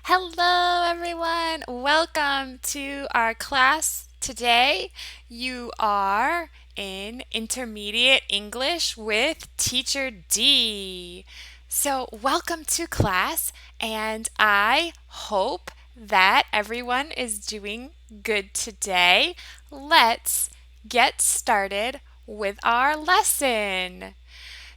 Hello, everyone. Welcome to our class today. You are in Intermediate English with Teacher Dee. So, welcome to class, and I hope that everyone is doing good today. Let's get started with our lesson.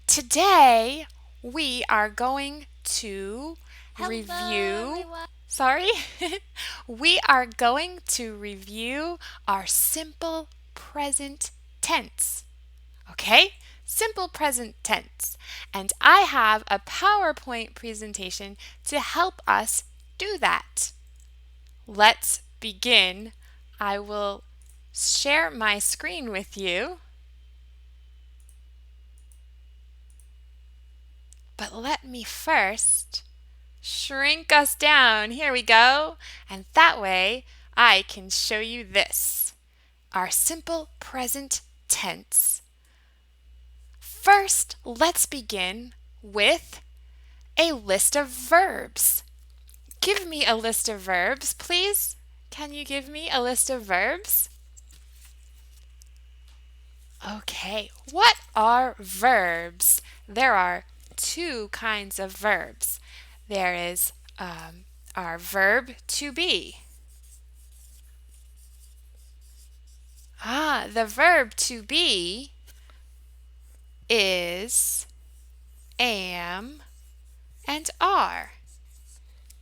Today, we are going to review. Sorry. We are going to review our simple present tense. Okay? Simple present tense. And I have a PowerPoint presentation to help us do that. Let's begin. I will share my screen with you. But let me first shrink us down. Here we go. And that way I can show you this. Our simple present tense. First, let's begin with a list of verbs. Give me a list of verbs, please. Can you give me a list of verbs? Okay, what are verbs? There are two kinds of verbs. There is our verb to be. The verb to be is am and are.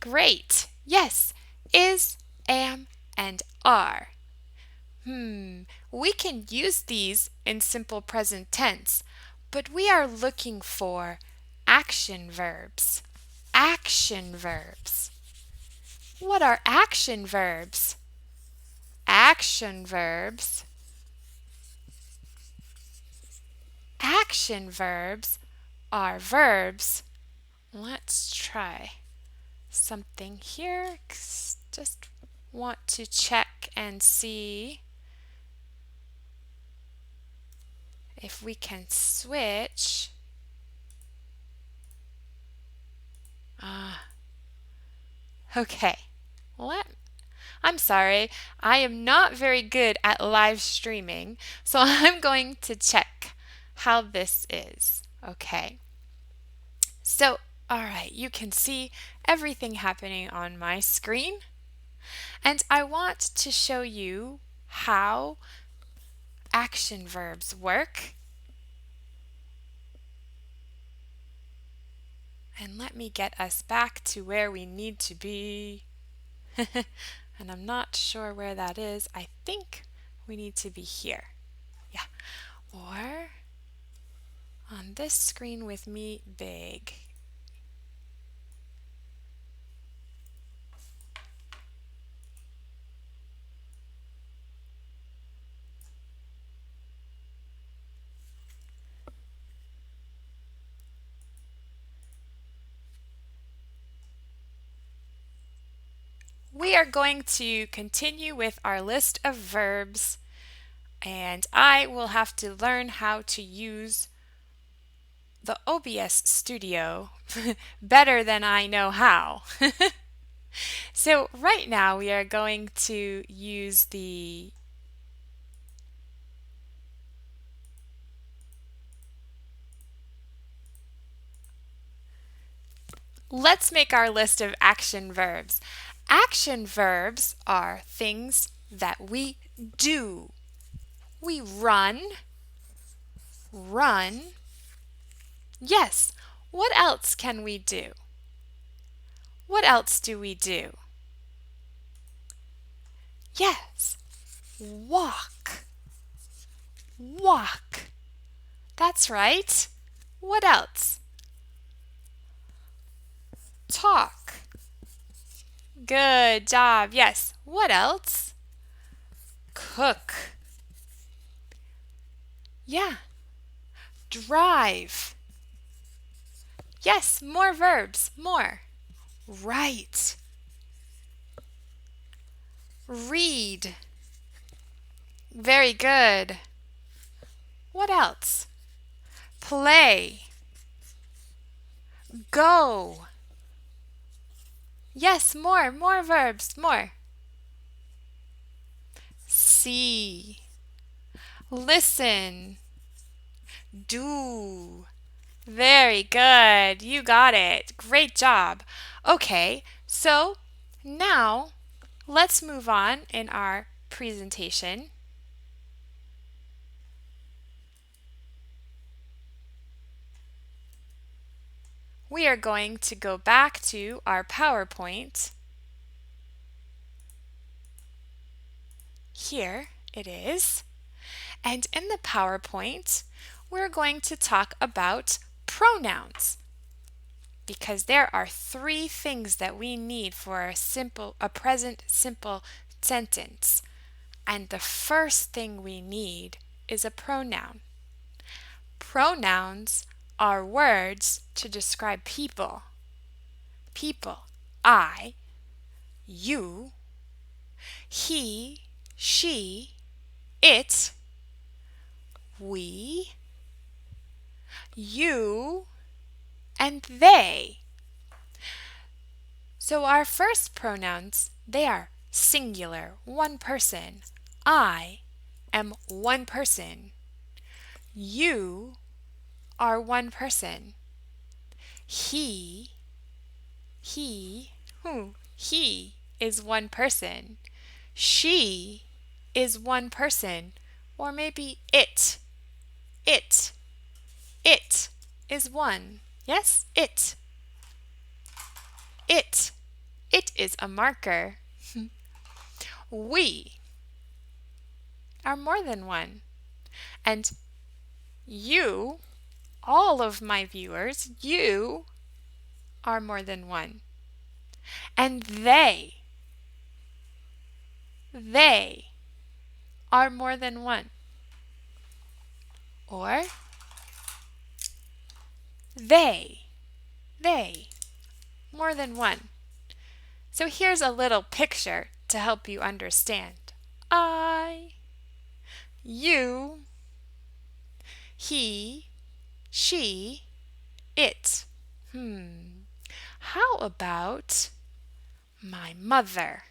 Great. Yes, is, am, and are. We can use these in simple present tense, but we are looking for action verbs. Action verbs. What are action verbs? Action verbs. Action verbs are verbs. Let's try something here. Just want to check and see if we can switch. Okay. I'm sorry, I am not very good at live streaming, so I'm going to check how this is. Okay. So, all right, you can see everything happening on my screen. And I want to show you how action verbs work. And let me get us back to where we need to be. And I'm not sure where that is. I think we need to be here. Yeah. Or on this screen with me big. We are going to continue with our list of verbs, and I will have to learn how to use the OBS Studio better than I know how. So right now we are going to use the Let's make our list of action verbs. Action verbs are things that we do. We run. Yes, what else can we do? What else do we do? Yes, walk. Walk. That's right. What else? Talk. Good job. Yes. What else? Cook. Yeah. Drive. Yes, more verbs. More. Write. Read. Very good. What else? Play. Go. Yes, more verbs, more. See, listen, do. Very good. You got it. Great job. Okay, so now let's move on in our presentation. We are going to go back to our PowerPoint. Here it is. And in the PowerPoint, we're going to talk about pronouns because there are three things that we need for a present simple sentence. And the first thing we need is a pronoun. Pronouns are words to describe people. People. I, you, he, she, it, we, you, and they. So our first pronouns, they are singular, one person. I am one person. You are one person. He he is one person. She is one person. Or maybe it is one. Yes, it. It is a marker. We are more than one. And you, all of my viewers, you are more than one. And they are more than one. Or they, more than one. So here's a little picture to help you understand. I, you, he, she, it. How about my mother?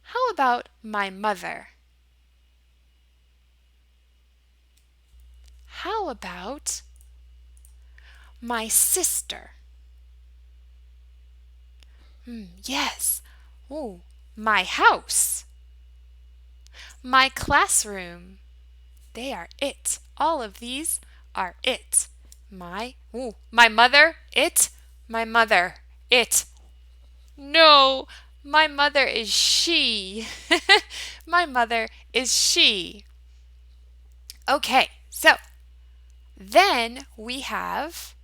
How about my mother? How about my sister? Yes. Ooh, my house. My classroom. They are it. All of these are it. My mother, it. My mother, it. No, my mother is she. My mother is she. Okay, so then we have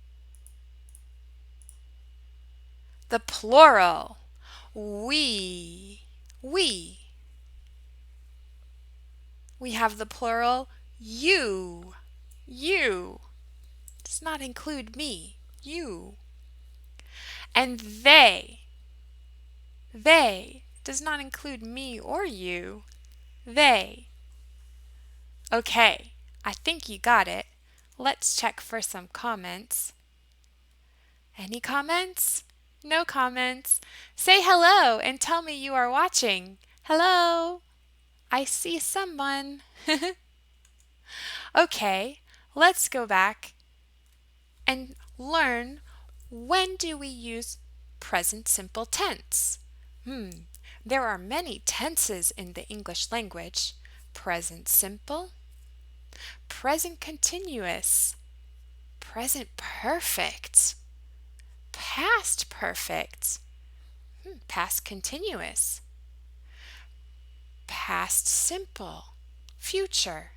the plural. We. We have the plural you. You does not include me. You. And they. They does not include me or you. They. Okay, I think you got it. Let's check for some comments. Any comments? No comments. Say hello and tell me you are watching. Hello. I see someone. Okay, let's go back and learn, when do we use present simple tense? There are many tenses in the English language. Present simple, present continuous, present perfect, past perfect, past continuous, past simple, future.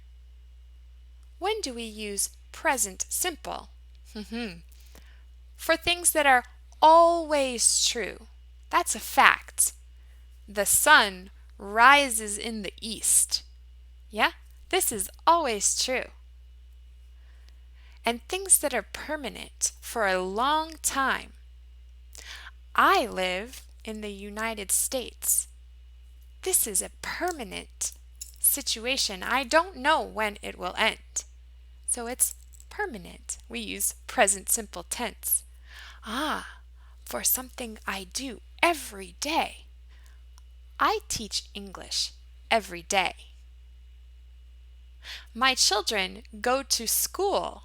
When do we use present simple? For things that are always true. That's a fact. The sun rises in the east. Yeah, this is always true. And things that are permanent for a long time. I live in the United States. This is a permanent situation. I don't know when it will end. So it's permanent. We use present simple tense. for something I do every day. I teach English every day. My children go to school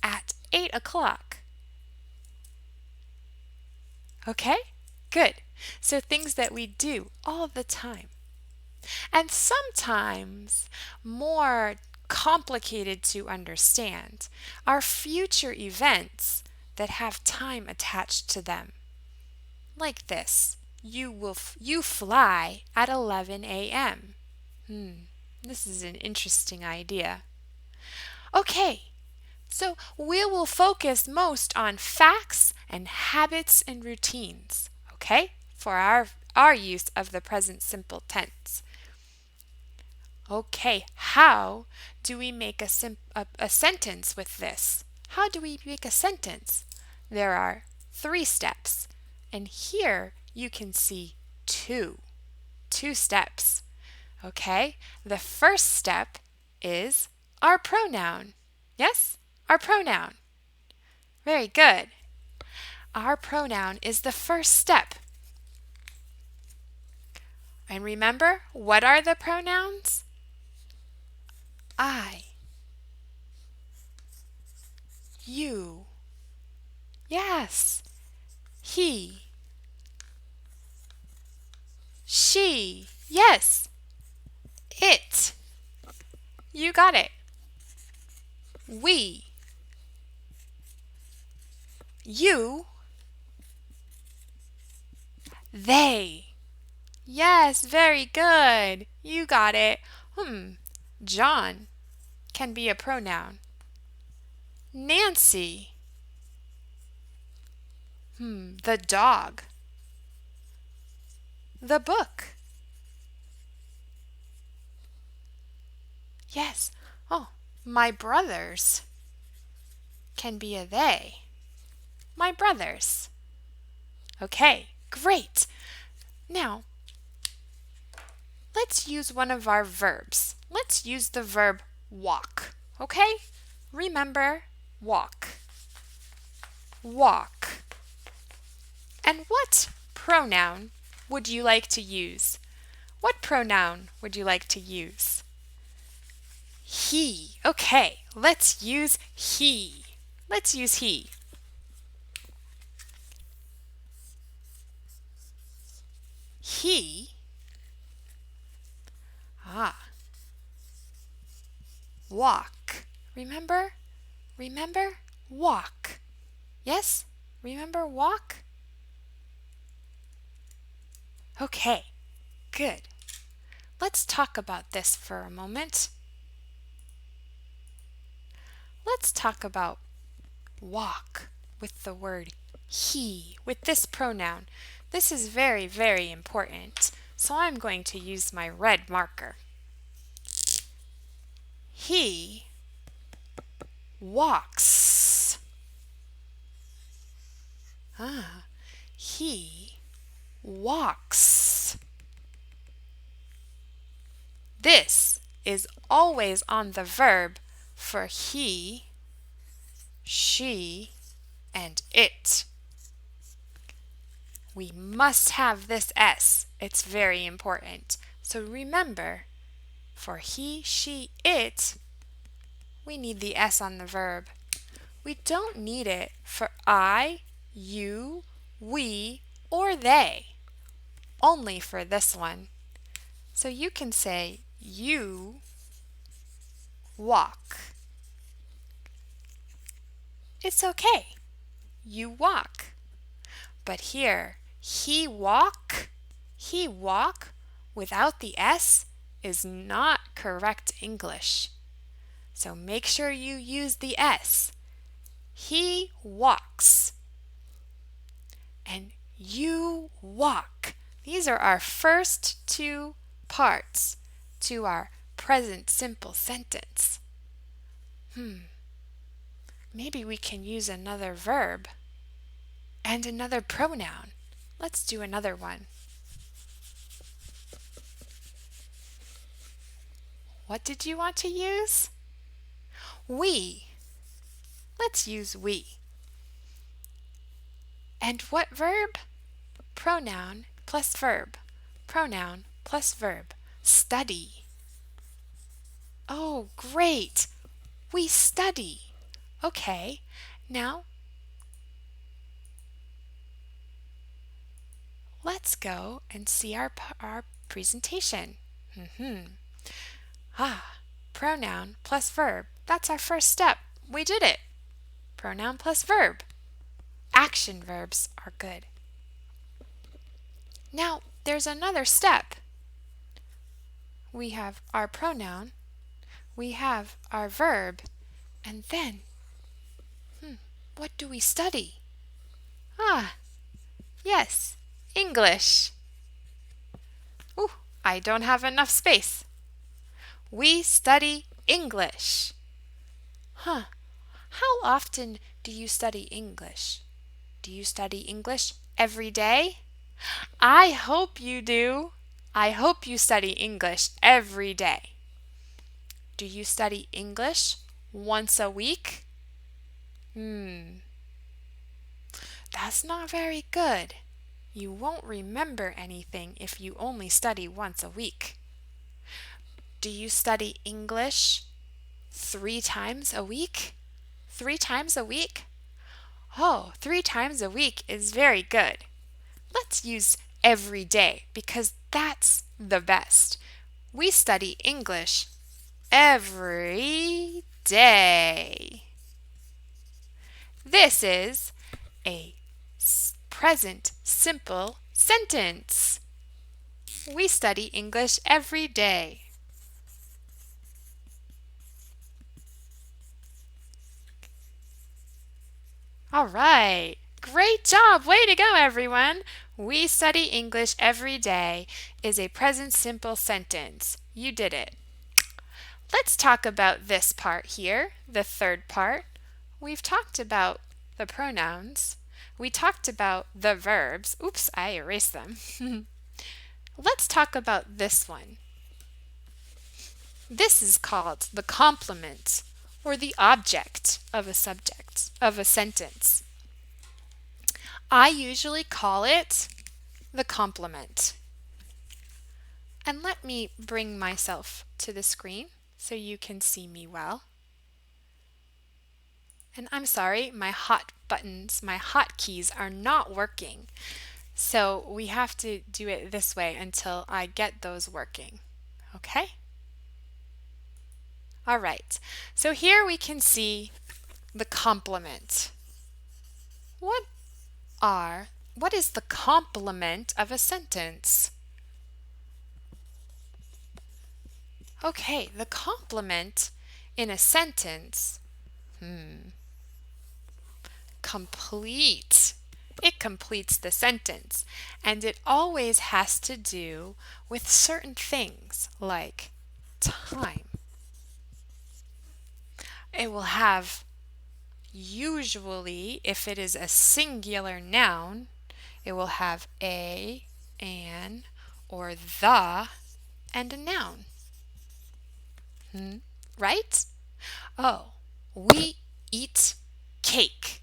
at 8 o'clock. Okay? Good. So things that we do all the time. And sometimes more complicated to understand are future events that have time attached to them. Like this. You fly at 11 a.m. This is an interesting idea. Okay, so we will focus most on facts and habits and routines, okay, for our use of the present simple tense. Okay, how do we make a sentence with this? How do we make a sentence? There are 3 steps, and here you can see two steps. Okay, the first step is our pronoun. Yes, our pronoun. Very good. Our pronoun is the first step. And remember, what are the pronouns? I, you, yes, he, she, yes, it. You got it. We, you, they. Yes, very good. You got it. John can be a pronoun. Nancy. The dog. The book. Yes. Oh, my brothers can be a they. My brothers. Okay, great. Now, let's use one of our verbs. Let's use the verb walk. Okay? Remember, walk. Walk. And what pronoun would you like to use? What pronoun would you like to use? He. Okay, let's use he. Let's use he. He. Walk. Remember? Remember? Walk. Yes? Remember walk? Okay, good. Let's talk about this for a moment. Let's talk about walk with the word he, with this pronoun. This is very, very important. So I'm going to use my red marker. He walks. He walks. This is always on the verb for he, she, and it. We must have this S. It's very important. So remember, for he, she, it, we need the S on the verb. We don't need it for I, you, we, or they. Only for this one. So you can say, you walk. It's okay. You walk. But here, he walk without the S is not correct English. So make sure you use the S. He walks. And you walk. These are our first 2 parts to our present simple sentence. Maybe we can use another verb and another pronoun. Let's do another one. What did you want to use? We. Let's use we. And what verb? Pronoun plus verb. Pronoun plus verb. Study. Oh, great! We study. Okay, now let's go and see our presentation. Pronoun plus verb. That's our first step. We did it. Pronoun plus verb. Action verbs are good. Now, there's another step. We have our pronoun, we have our verb, and then, what do we study? Yes, English. Ooh, I don't have enough space. We study English. How often do you study English? Do you study English every day? I hope you do. I hope you study English every day. Do you study English once a week? That's not very good. You won't remember anything if you only study once a week. Do you study English 3 times a week? 3 times a week? Oh, 3 times a week is very good. Let's use every day because that's the best. We study English every day. This is a present simple sentence. We study English every day. All right. Great job. Way to go, everyone. We study English every day is a present simple sentence. You did it. Let's talk about this part here, the third part. We've talked about the pronouns. We talked about the verbs. Oops, I erased them. Let's talk about this one. This is called the complement or the object of a sentence. I usually call it the complement. And let me bring myself to the screen so you can see me well. And I'm sorry, my hot buttons, my hotkeys are not working. So we have to do it this way until I get those working. Okay? All right. So here we can see the complement. What is the complement of a sentence? Okay, the complement in a sentence, complete. It completes the sentence, and it always has to do with certain things like time. It will have, usually, if it is a singular noun, it will have a, an, or the, and a noun. Right? Oh, we eat cake.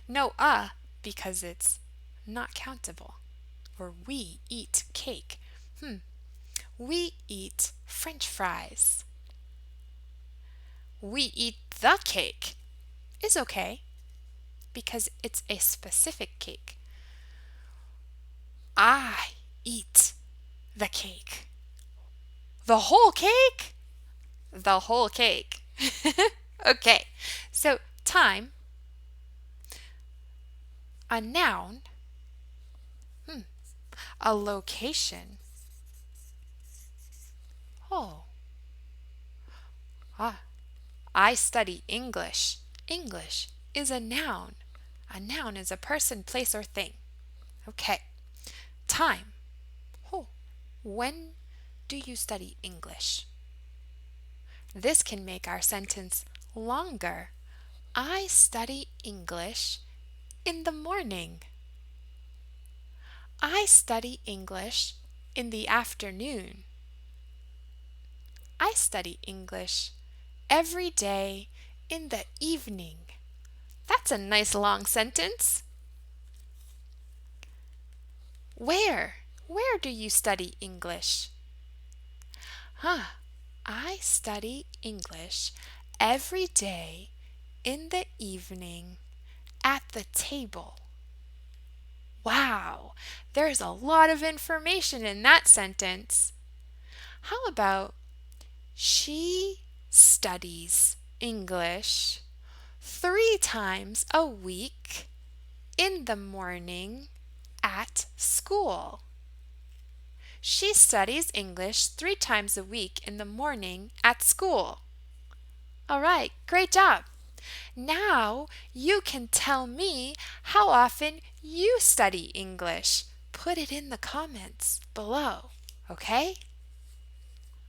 No because it's not countable. Or we eat cake. We eat French fries. We eat the cake is okay because it's a specific cake. I eat the cake. The whole cake? The whole cake. Okay, so time, a noun, a location. Oh, I study English. English is a noun. A noun is a person, place, or thing. Okay, time. Oh, when do you study English? This can make our sentence longer. I study English in the morning. I study English in the afternoon. I study English every day in the evening. That's a nice long sentence. Where? Where do you study English? Huh. I study English every day in the evening at the table. Wow, there's a lot of information in that sentence. How about she studies English 3 times a week in the morning at school? She studies English 3 times a week in the morning at school. All right, great job. Now you can tell me how often you study English. Put it in the comments below, okay?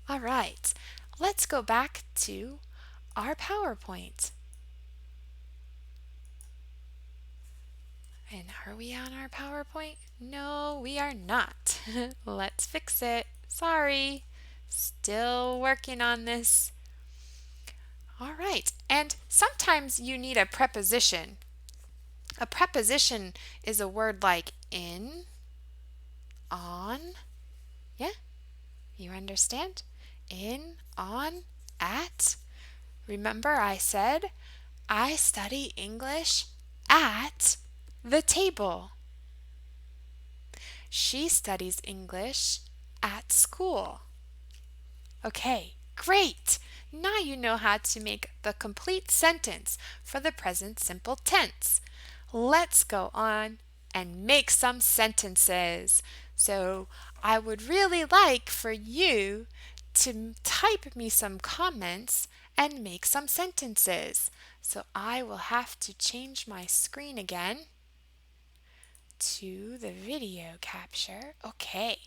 All right, let's go back to our PowerPoint. And are we on our PowerPoint? No, we are not. Let's fix it. Sorry. Still working on this. All right, and sometimes you need a preposition. A preposition is a word like in, on. Yeah, you understand? In, on, at. Remember I said I study English at the table. She studies English at school. Okay, great! Now you know how to make the complete sentence for the present simple tense. Let's go on and make some sentences. So I would really like for you to type me some comments and make some sentences. So I will have to change my screen again to the video capture. Okay,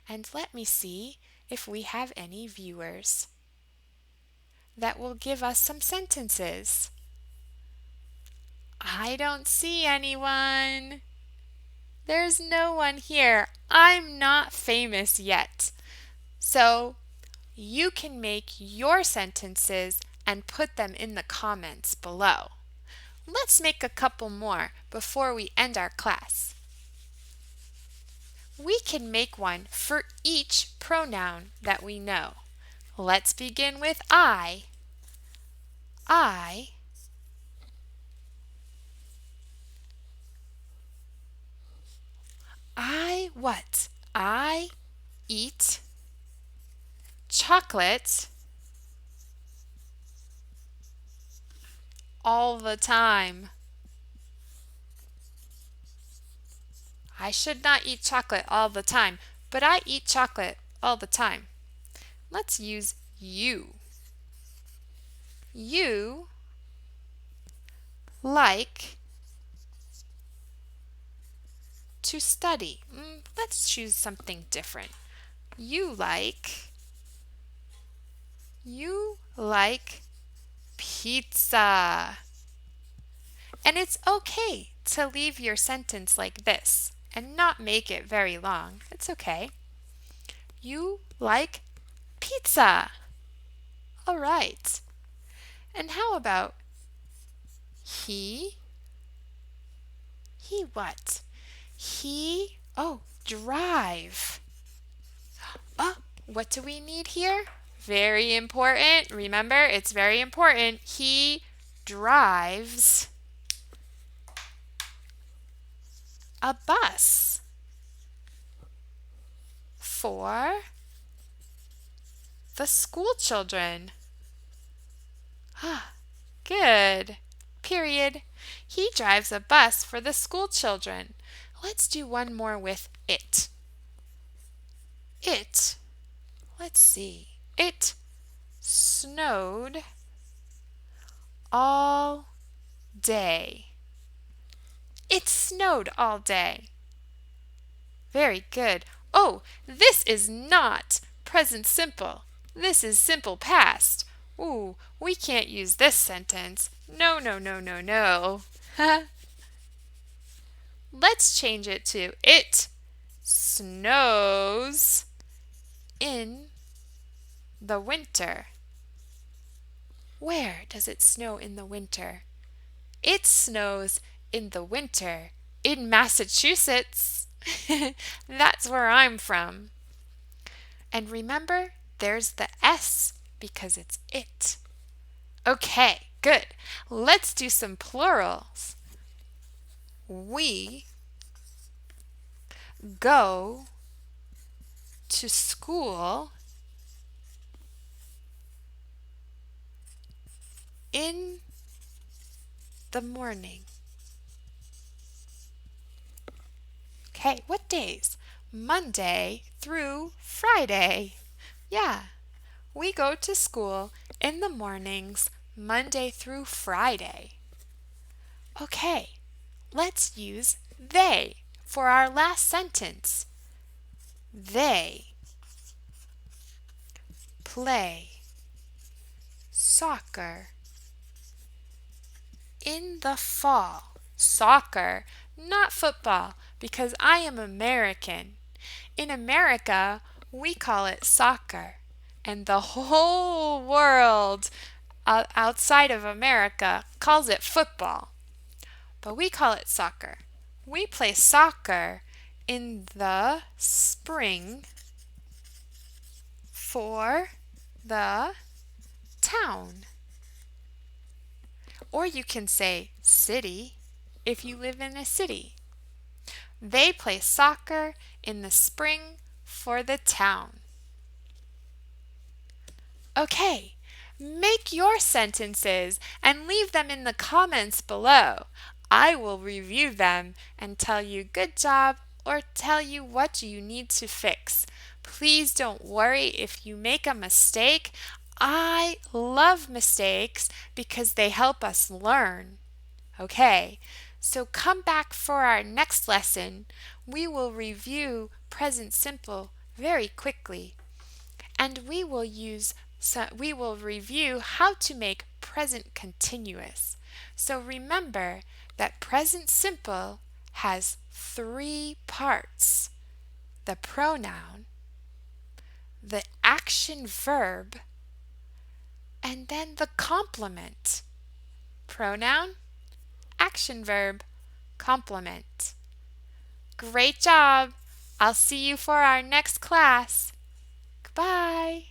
and let me see if we have any viewers that will give us some sentences. I don't see anyone. There's no one here. I'm not famous yet. So you can make your sentences and put them in the comments below. Let's make a couple more before we end our class. We can make one for each pronoun that we know. Let's begin with I. I what? I eat chocolate all the time. I should not eat chocolate all the time, but I eat chocolate all the time. Let's use you. You like to study. Let's choose something different. You like pizza. And it's okay to leave your sentence like this and not make it very long. It's okay. You like pizza. All right. And how about he? He what? He, drive. What do we need here? Very important. Remember, it's very important. He drives a bus for the school children. Good. Period. He drives a bus for the school children. Let's do one more with it. It, let's see. It snowed all day. It snowed all day. Very good. Oh, this is not present simple. This is simple past. Ooh, we can't use this sentence. No, no, no, no, no. Let's change it to it snows in the winter. Where does it snow in the winter? It snows in the winter in Massachusetts. That's where I'm from. And remember, there's the S because it's it. Okay, good. Let's do some plurals. We go to school in the morning. Okay, what days? Monday through Friday. Yeah, we go to school in the mornings, Monday through Friday. Okay, let's use they for our last sentence. They play soccer in the fall. Soccer, not football, because I am American. In America, we call it soccer, and the whole world outside of America calls it football. But we call it soccer. We play soccer in the spring for the town. Or you can say city if you live in a city. They play soccer in the spring for the town. Okay, make your sentences and leave them in the comments below. I will review them and tell you good job or tell you what you need to fix. Please don't worry if you make a mistake. I love mistakes because they help us learn. Okay, so come back for our next lesson. We will review present simple very quickly, and we will review how to make present continuous. So remember that present simple has three parts: the pronoun, the action verb, and then the complement. Pronoun, action verb, complement. Great job! I'll see you for our next class. Goodbye.